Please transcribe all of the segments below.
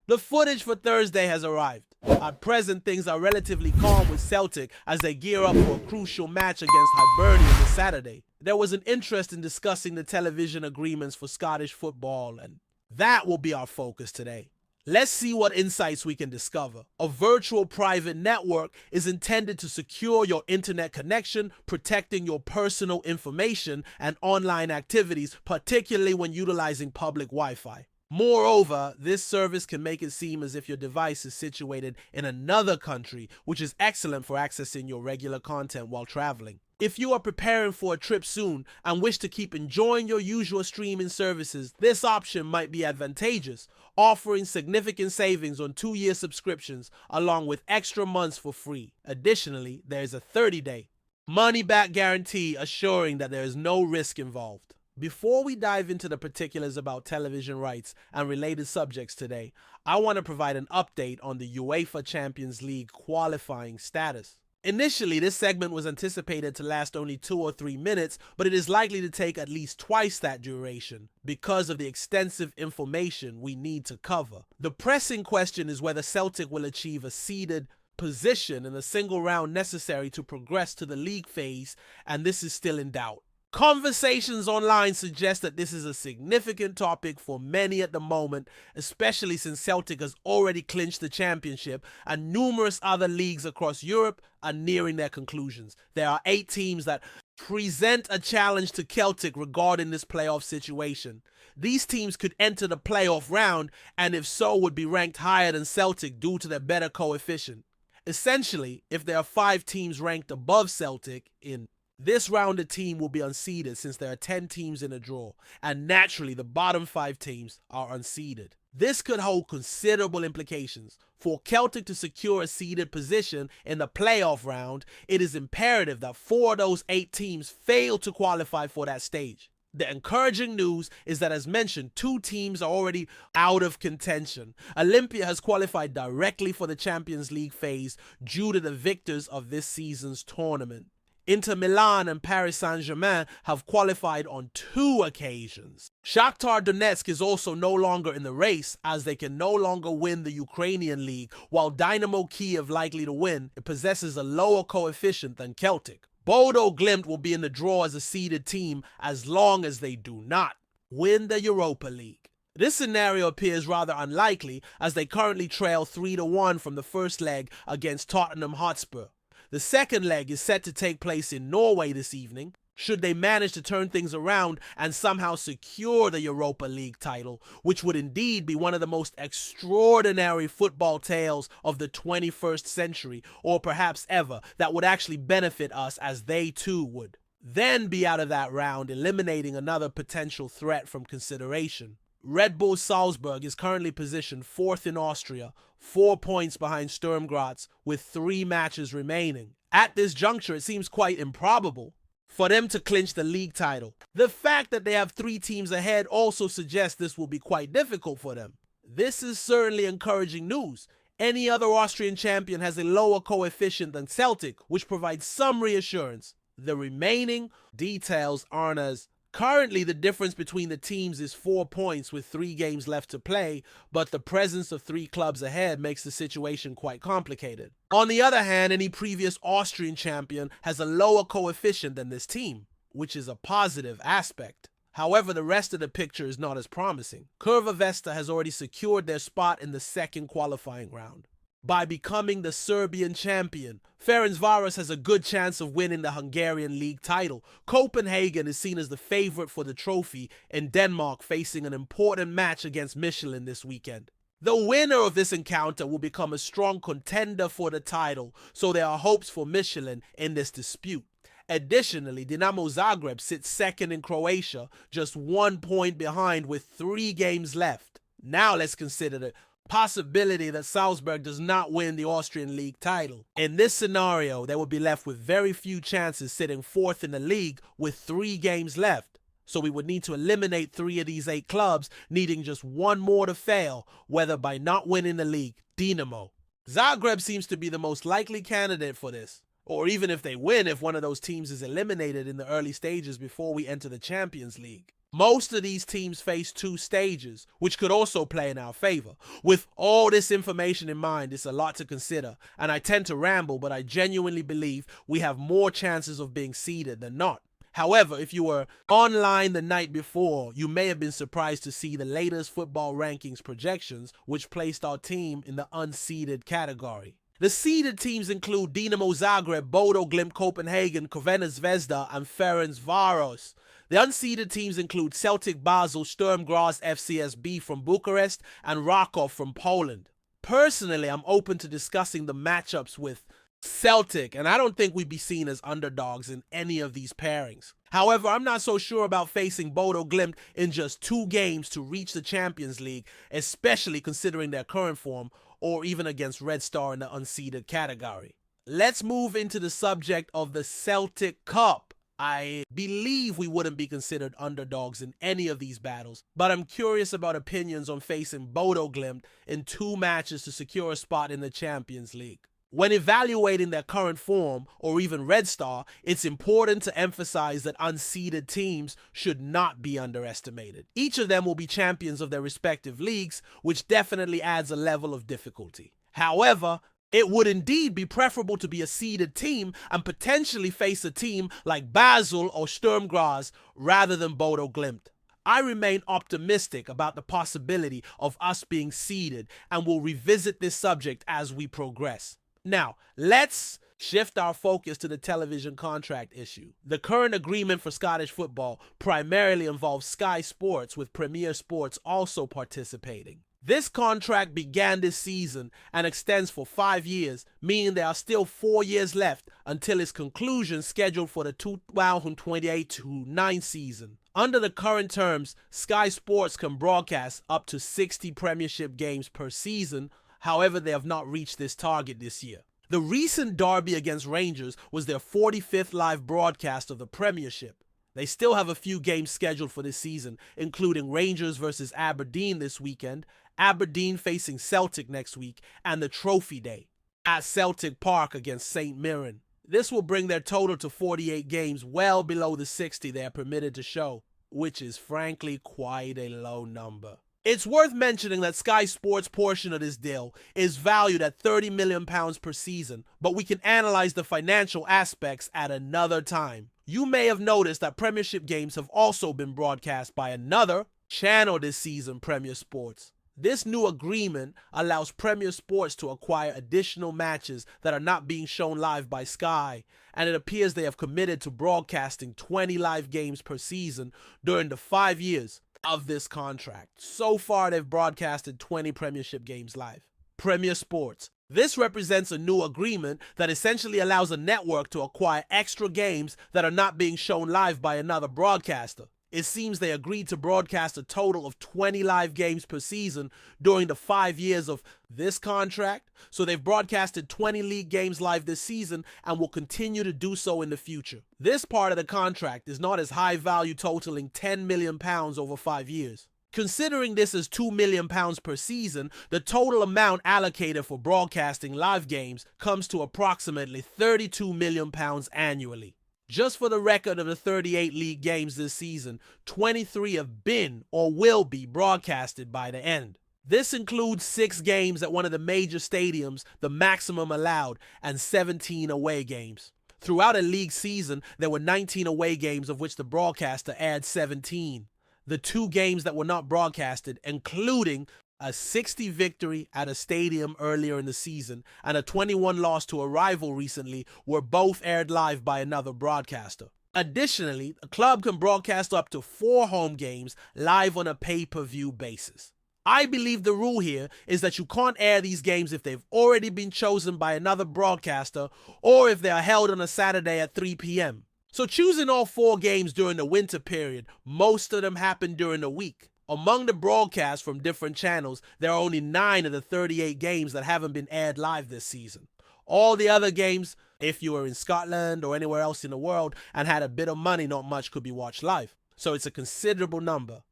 The footage for Thursday has arrived. At present, things are relatively calm with Celtic as they gear up for a crucial match against Hibernian this Saturday. There was an interest in discussing the television agreements for Scottish football, and that will be our focus today. Let's see what insights we can discover. A virtual private network is intended to secure your internet connection, protecting your personal information and online activities, particularly when utilizing public Wi-Fi. Moreover, this service can make it seem as if your device is situated in another country, which is excellent for accessing your regular content while traveling. If you are preparing for a trip soon and wish to keep enjoying your usual streaming services, this option might be advantageous, offering significant savings on 2-year subscriptions along with extra months for free. Additionally, there is a 30-day money-back guarantee assuring that there is no risk involved. Before we dive into the particulars about television rights and related subjects today, I want to provide an update on the UEFA Champions League qualifying status. Initially, this segment was anticipated to last only 2 or 3 minutes, but it is likely to take at least twice that duration because of the extensive information we need to cover. The pressing question is whether Celtic will achieve a seeded position in the single round necessary to progress to the league phase, and this is still in doubt. Conversations online suggest that this is a significant topic for many at the moment, especially since Celtic has already clinched the championship and numerous other leagues across Europe are nearing their conclusions. There are 8 teams that present a challenge to Celtic regarding this playoff situation. These teams could enter the playoff round and if so would be ranked higher than Celtic due to their better coefficient. Essentially, if there are 5 teams ranked above Celtic in this round, a team will be unseeded since there are 10 teams in a draw, and naturally the bottom 5 teams are unseeded. This could hold considerable implications. For Celtic to secure a seeded position in the playoff round, it is imperative that 4 of those 8 teams fail to qualify for that stage. The encouraging news is that, as mentioned, 2 teams are already out of contention. Olympia has qualified directly for the Champions League phase due to the victors of this season's tournament. Inter Milan and Paris Saint-Germain have qualified on 2 occasions. Shakhtar Donetsk is also no longer in the race as they can no longer win the Ukrainian league, while Dynamo Kiev likely to win. It possesses a lower coefficient than Celtic. Bodo Glimt will be in the draw as a seeded team as long as they do not win the Europa League. This scenario appears rather unlikely as they currently trail 3-1 from the first leg against Tottenham Hotspur. The second leg is set to take place in Norway this evening. Should they manage to turn things around and somehow secure the Europa League title, which would indeed be one of the most extraordinary football tales of the 21st century, or perhaps ever, that would actually benefit us as they too would then be out of that round, eliminating another potential threat from consideration. Red Bull Salzburg is currently positioned 4th in Austria, 4 points behind Sturm Graz, with 3 matches remaining. At this juncture, it seems quite improbable for them to clinch the league title. The fact that they have 3 teams ahead also suggests this will be quite difficult for them. This is certainly encouraging news. Any other Austrian champion has a lower coefficient than Celtic, which provides some reassurance. The remaining details aren't as currently, the difference between the teams is 4 points with 3 games left to play, but the presence of 3 clubs ahead makes the situation quite complicated. On the other hand, any previous Austrian champion has a lower coefficient than this team, which is a positive aspect. However, the rest of the picture is not as promising. Curva Vesta has already secured their spot in the second qualifying round. By becoming the Serbian champion, Ferencvaros has a good chance of winning the Hungarian league title. Copenhagen is seen as the favorite for the trophy in Denmark, facing an important match against Michelin this weekend. The winner of this encounter will become a strong contender for the title, so there are hopes for Michelin in this dispute. Additionally, Dinamo Zagreb sits 2nd in Croatia, just 1 point behind with 3 games left. Now let's consider the possibility that Salzburg does not win the Austrian league title. In this scenario, they will be left with very few chances, sitting 4th in the league with 3 games left. So we would need to eliminate 3 of these 8 clubs, needing just 1 more to fail, whether by not winning the league, Dinamo. Zagreb seems to be the most likely candidate for this, or even if they win, if one of those teams is eliminated in the early stages before we enter the Champions League. Most of these teams face 2 stages, which could also play in our favor. With all this information in mind, it's a lot to consider, and I tend to ramble, but I genuinely believe we have more chances of being seeded than not. However, if you were online the night before, you may have been surprised to see the latest football rankings projections, which placed our team in the unseeded category. The seeded teams include Dinamo Zagreb, Bodo Glimt Copenhagen, Crvena Zvezda, and Ferencvaros. The unseeded teams include Celtic Basel, Sturm Graz FCSB from Bucharest, and Rakov from Poland. Personally, I'm open to discussing the matchups with Celtic, and I don't think we'd be seen as underdogs in any of these pairings. However, I'm not so sure about facing Bodo Glimt in just 2 games to reach the Champions League, especially considering their current form, or even against Red Star in the unseeded category. Let's move into the subject of the Celtic Cup. I believe we wouldn't be considered underdogs in any of these battles, but I'm curious about opinions on facing Bodo Glimt in 2 matches to secure a spot in the Champions League. When evaluating their current form, or even Red Star, it's important to emphasize that unseeded teams should not be underestimated. Each of them will be champions of their respective leagues, which definitely adds a level of difficulty. However, it would indeed be preferable to be a seeded team and potentially face a team like Basel or Sturm Graz rather than Bodo Glimt. I remain optimistic about the possibility of us being seeded and will revisit this subject as we progress. Now, let's shift our focus to the television contract issue. The current agreement for Scottish football primarily involves Sky Sports, with Premier Sports also participating. This contract began this season and extends for 5 years, meaning there are still 4 years left until its conclusion scheduled for the 2028-29 season. Under the current terms, Sky Sports can broadcast up to 60 Premiership games per season. However, they have not reached this target this year. The recent derby against Rangers was their 45th live broadcast of the Premiership. They still have a few games scheduled for this season, including Rangers versus Aberdeen this weekend, Aberdeen facing Celtic next week, and the Trophy Day at Celtic Park against St. Mirren. This will bring their total to 48 games, well below the 60 they are permitted to show, which is frankly quite a low number. It's worth mentioning that Sky Sports' portion of this deal is valued at £30 million per season, but we can analyze the financial aspects at another time. You may have noticed that Premiership games have also been broadcast by another channel this season, Premier Sports. This new agreement allows Premier Sports to acquire additional matches that are not being shown live by Sky, and it appears they have committed to broadcasting 20 live games per season during the 5 years of this contract. So far, they've broadcasted 20 Premiership games live. Premier Sports. This represents a new agreement that essentially allows a network to acquire extra games that are not being shown live by another broadcaster. It seems they agreed to broadcast a total of 20 live games per season during the 5 years of this contract, so they've broadcasted 20 league games live this season and will continue to do so in the future. This part of the contract is not as high value, totaling £10 million over 5 years. Considering this as £2 million per season, the total amount allocated for broadcasting live games comes to approximately £32 million annually. Just for the record of the 38 league games this season, 23 have been or will be broadcasted by the end. This includes 6 games at one of the major stadiums, the maximum allowed, and 17 away games. Throughout a league season, there were 19 away games, of which the broadcaster aired 17. The 2 games that were not broadcasted, including a 60 victory at a stadium earlier in the season and a 21 loss to a rival recently, were both aired live by another broadcaster. Additionally, a club can broadcast up to 4 home games live on a pay-per-view basis. I believe the rule here is that you can't air these games if they've already been chosen by another broadcaster or if they are held on a Saturday at 3 p.m. So choosing all 4 games during the winter period, most of them happen during the week. Among the broadcasts from different channels, there are only 9 of the 38 games that haven't been aired live this season. All the other games, if you were in Scotland or anywhere else in the world and had a bit of money, not much could be watched live. So it's a considerable number.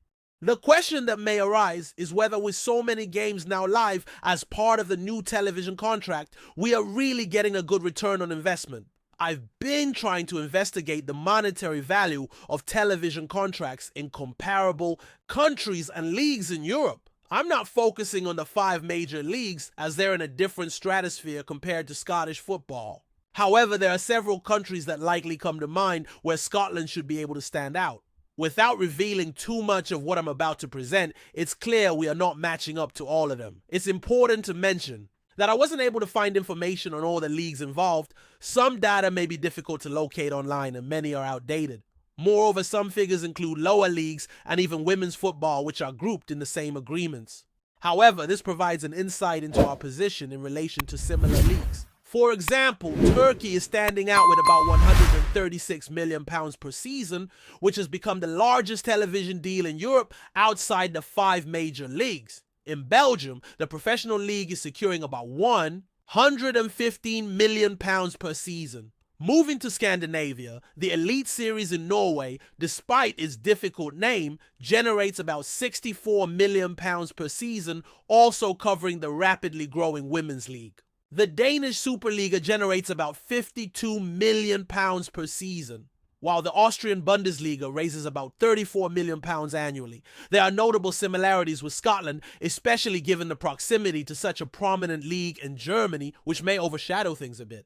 The question that may arise is whether with so many games now live as part of the new television contract, we are really getting a good return on investment. I've been trying to investigate the monetary value of television contracts in comparable countries and leagues in Europe. I'm not focusing on the 5 major leagues as they're in a different stratosphere compared to Scottish football. However, there are several countries that likely come to mind where Scotland should be able to stand out. Without revealing too much of what I'm about to present, it's clear we are not matching up to all of them. It's important to mention that I wasn't able to find information on all the leagues involved. Some data may be difficult to locate online and many are outdated. Moreover, some figures include lower leagues and even women's football, which are grouped in the same agreements. However, this provides an insight into our position in relation to similar leagues. For example, Turkey is standing out with about £136 million per season, which has become the largest television deal in Europe outside the 5 major leagues. In Belgium, the professional league is securing about £115 million per season. Moving to Scandinavia, the Elite Series in Norway, despite its difficult name, generates about £64 million per season, also covering the rapidly growing Women's League. The Danish Superliga generates about £52 million per season, while the Austrian Bundesliga raises about £34 million annually. There are notable similarities with Scotland, especially given the proximity to such a prominent league in Germany, which may overshadow things a bit.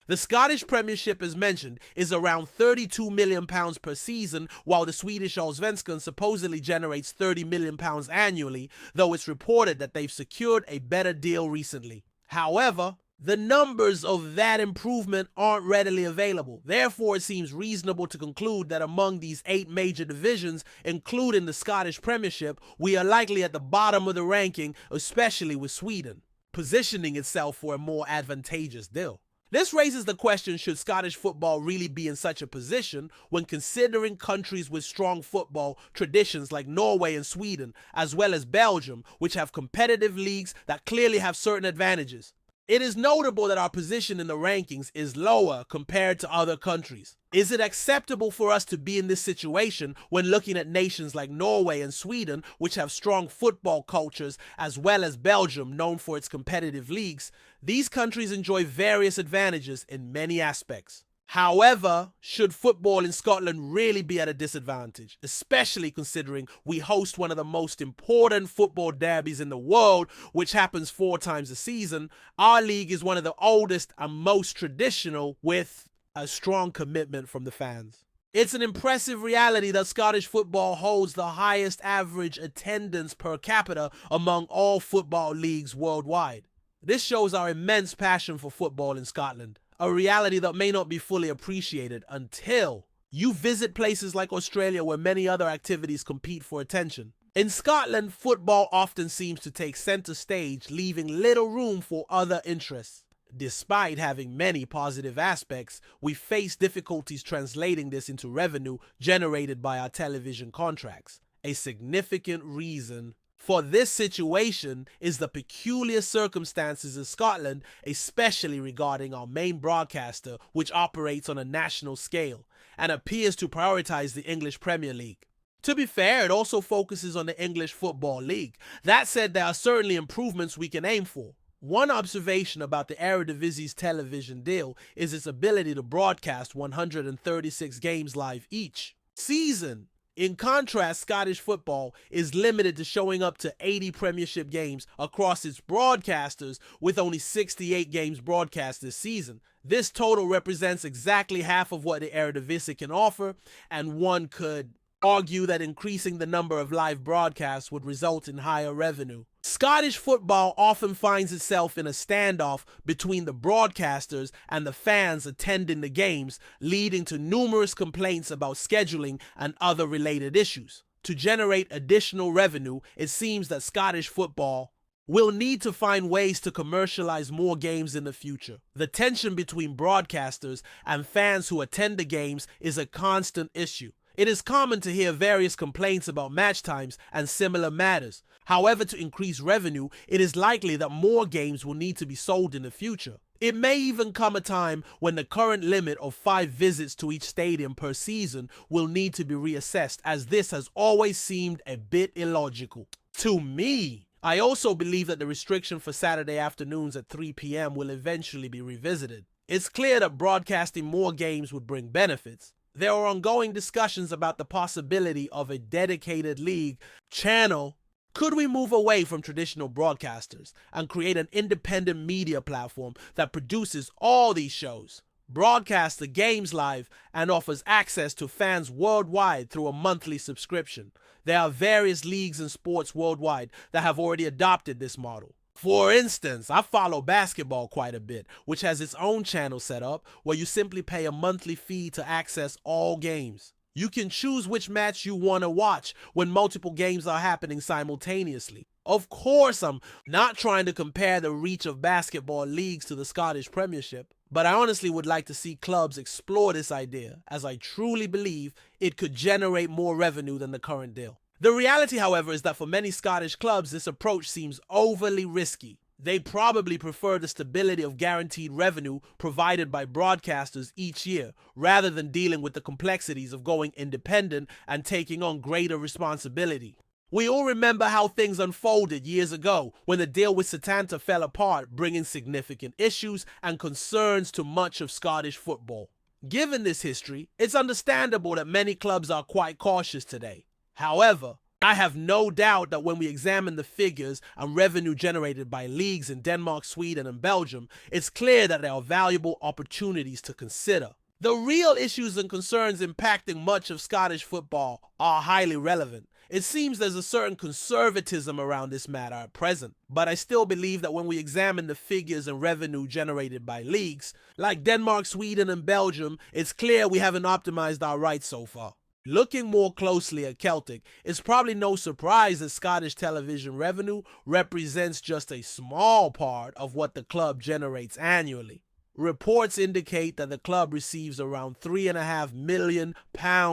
The Scottish Premiership, as mentioned, is around £32 million per season, while the Swedish Allsvenskan supposedly generates £30 million annually, though it's reported that they've secured a better deal recently. However, the numbers of that improvement aren't readily available. Therefore, it seems reasonable to conclude that among these 8 major divisions, including the Scottish Premiership, we are likely at the bottom of the ranking, especially with Sweden, positioning itself for a more advantageous deal. This raises the question, should Scottish football really be in such a position when considering countries with strong football traditions like Norway and Sweden, as well as Belgium, which have competitive leagues that clearly have certain advantages? It is notable that our position in the rankings is lower compared to other countries. Is it acceptable for us to be in this situation when looking at nations like Norway and Sweden, which have strong football cultures, as well as Belgium, known for its competitive leagues? These countries enjoy various advantages in many aspects. However, should football in Scotland really be at a disadvantage, especially considering we host one of the most important football derbies in the world, which happens 4 times a season? Our league is one of the oldest and most traditional, with a strong commitment from the fans. It's an impressive reality that Scottish football holds the highest average attendance per capita among all football leagues worldwide. This shows our immense passion for football in Scotland, a reality that may not be fully appreciated until you visit places like Australia, where many other activities compete for attention. In Scotland, football often seems to take center stage, leaving little room for other interests. Despite having many positive aspects, we face difficulties translating this into revenue generated by our television contracts. A significant reason for this situation is the peculiar circumstances in Scotland, especially regarding our main broadcaster, which operates on a national scale and appears to prioritize the English Premier League. To be fair, it also focuses on the English Football League. That said, there are certainly improvements we can aim for. One observation about the Eredivisie's television deal is its ability to broadcast 136 games live each season. In contrast, Scottish football is limited to showing up to 80 Premiership games across its broadcasters, with only 68 games broadcast this season. This total represents exactly half of what the Eredivisie can offer, and one could argue that increasing the number of live broadcasts would result in higher revenue. Scottish football often finds itself in a standoff between the broadcasters and the fans attending the games, leading to numerous complaints about scheduling and other related issues. To generate additional revenue, it seems that Scottish football will need to find ways to commercialize more games in the future. The tension between broadcasters and fans who attend the games is a constant issue. It is common to hear various complaints about match times and similar matters. However, to increase revenue, it is likely that more games will need to be sold in the future. It may even come a time when the current limit of 5 visits to each stadium per season will need to be reassessed, as this has always seemed a bit illogical to me. I also believe that the restriction for Saturday afternoons at 3 p.m. will eventually be revisited. It's clear that broadcasting more games would bring benefits. There are ongoing discussions about the possibility of a dedicated league channel. Could we move away from traditional broadcasters and create an independent media platform that produces all these shows, broadcasts the games live, and offers access to fans worldwide through a monthly subscription? There are various leagues and sports worldwide that have already adopted this model. For instance, I follow basketball quite a bit, which has its own channel set up where you simply pay a monthly fee to access all games. You can choose which match you want to watch when multiple games are happening simultaneously. Of course, I'm not trying to compare the reach of basketball leagues to the Scottish Premiership, but I honestly would like to see clubs explore this idea, as I truly believe it could generate more revenue than the current deal. The reality, however, is that for many Scottish clubs, this approach seems overly risky. They probably prefer the stability of guaranteed revenue provided by broadcasters each year, rather than dealing with the complexities of going independent and taking on greater responsibility. We all remember how things unfolded years ago when the deal with Setanta fell apart, bringing significant issues and concerns to much of Scottish football. Given this history, it's understandable that many clubs are quite cautious today. However, I have no doubt that when we examine the figures and revenue generated by leagues in Denmark, Sweden, and Belgium, it's clear that there are valuable opportunities to consider. The real issues and concerns impacting much of Scottish football are highly relevant. It seems there's a certain conservatism around this matter at present, but I still believe that when we examine the figures and revenue generated by leagues like Denmark, Sweden, and Belgium, it's clear we haven't optimized our rights so far. Looking more closely at Celtic, it's probably no surprise that Scottish television revenue represents just a small part of what the club generates annually. Reports indicate that the club receives around £3.5 million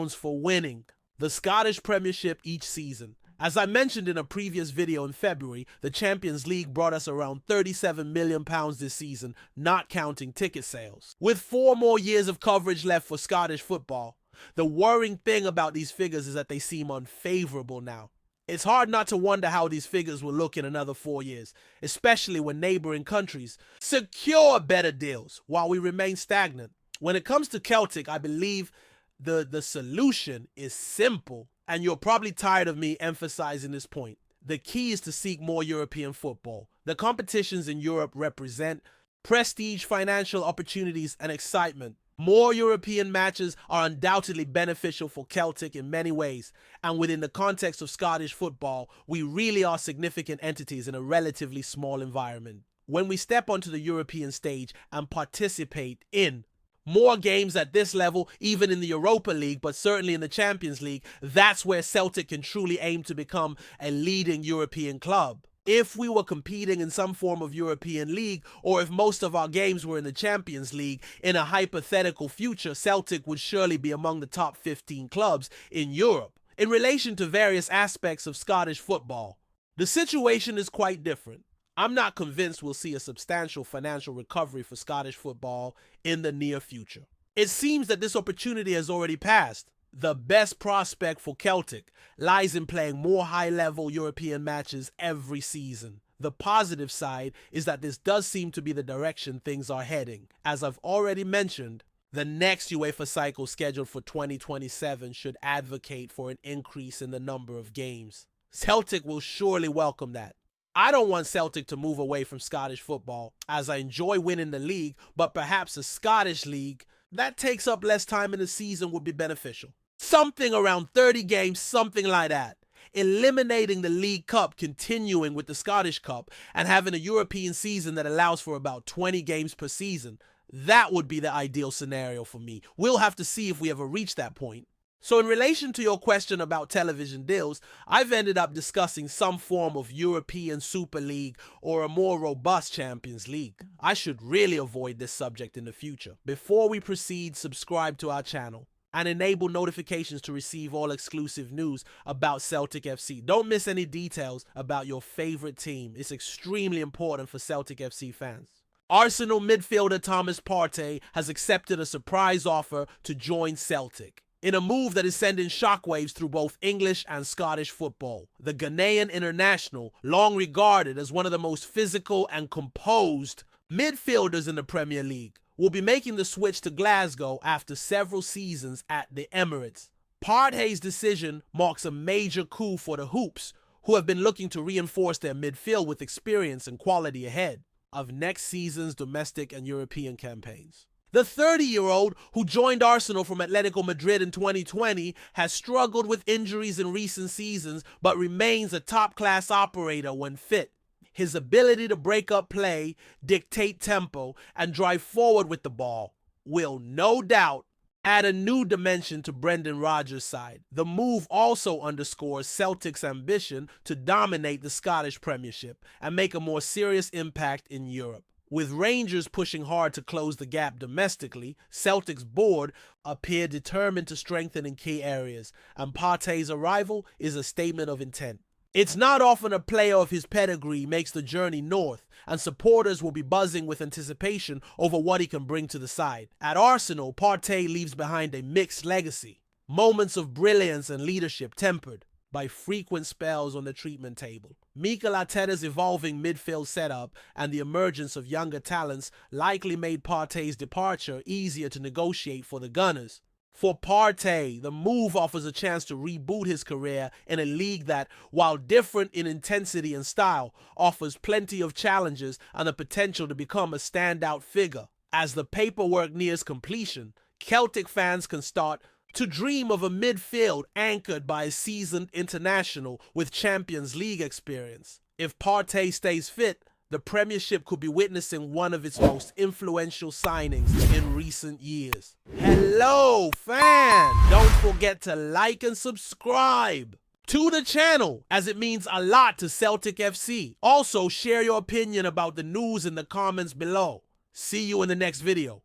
for winning the Scottish Premiership each season. As I mentioned in a previous video in February, the Champions League brought us around £37 million this season, not counting ticket sales. With 4 more years of coverage left for Scottish football, the worrying thing about these figures is that they seem unfavorable now. It's hard not to wonder how these figures will look in another 4 years, especially when neighboring countries secure better deals while we remain stagnant. When it comes to Celtic, I believe the solution is simple, and you're probably tired of me emphasizing this point. The key is to seek more European football. The competitions in Europe represent prestige, financial opportunities, and excitement. More European matches are undoubtedly beneficial for Celtic in many ways, and within the context of Scottish football, we really are significant entities in a relatively small environment. When we step onto the European stage and participate in more games at this level, even in the Europa League, but certainly in the Champions League, that's where Celtic can truly aim to become a leading European club. If we were competing in some form of European league, or if most of our games were in the Champions League, in a hypothetical future, Celtic would surely be among the top 15 clubs in Europe. In relation to various aspects of Scottish football, the situation is quite different. I'm not convinced we'll see a substantial financial recovery for Scottish football in the near future. It seems that this opportunity has already passed. The best prospect for Celtic lies in playing more high-level European matches every season. The positive side is that this does seem to be the direction things are heading. As I've already mentioned, the next UEFA cycle scheduled for 2027 should advocate for an increase in the number of games. Celtic will surely welcome that. I don't want Celtic to move away from Scottish football, as I enjoy winning the league, but perhaps a Scottish league that takes up less time in the season would be beneficial. Something around 30 games, something like that. Eliminating the League Cup, continuing with the Scottish Cup, and having a European season that allows for about 20 games per season. That would be the ideal scenario for me. We'll have to see if we ever reach that point. So in relation to your question about television deals, I've ended up discussing some form of European Super League or a more robust Champions League. I should really avoid this subject in the future. Before we proceed, subscribe to our channel and enable notifications to receive all exclusive news about Celtic FC. Don't miss any details about your favorite team. It's extremely important for Celtic FC fans. Arsenal midfielder Thomas Partey has accepted a surprise offer to join Celtic, in a move that is sending shockwaves through both English and Scottish football. The Ghanaian international, long regarded as one of the most physical and composed midfielders in the Premier League, will be making the switch to Glasgow after several seasons at the Emirates. Partey's decision marks a major coup for the Hoops, who have been looking to reinforce their midfield with experience and quality ahead of next season's domestic and European campaigns. The 30-year-old, who joined Arsenal from Atletico Madrid in 2020, has struggled with injuries in recent seasons but remains a top-class operator when fit. His ability to break up play, dictate tempo, and drive forward with the ball will no doubt add a new dimension to Brendan Rodgers' side. The move also underscores Celtic's ambition to dominate the Scottish Premiership and make a more serious impact in Europe. With Rangers pushing hard to close the gap domestically, Celtic's board appear determined to strengthen in key areas, and Partey's arrival is a statement of intent. It's not often a player of his pedigree makes the journey north, and supporters will be buzzing with anticipation over what he can bring to the side. At Arsenal, Partey leaves behind a mixed legacy. Moments of brilliance and leadership tempered by frequent spells on the treatment table. Mikel Arteta's evolving midfield setup and the emergence of younger talents likely made Partey's departure easier to negotiate for the Gunners. For Partey, the move offers a chance to reboot his career in a league that, while different in intensity and style, offers plenty of challenges and the potential to become a standout figure. As the paperwork nears completion, Celtic fans can start to dream of a midfield anchored by a seasoned international with Champions League experience. If Partey stays fit, the Premiership could be witnessing one of its most influential signings in recent years. Hello, fan! Don't forget to like and subscribe to the channel, as it means a lot to Celtic FC. Also, share your opinion about the news in the comments below. See you in the next video.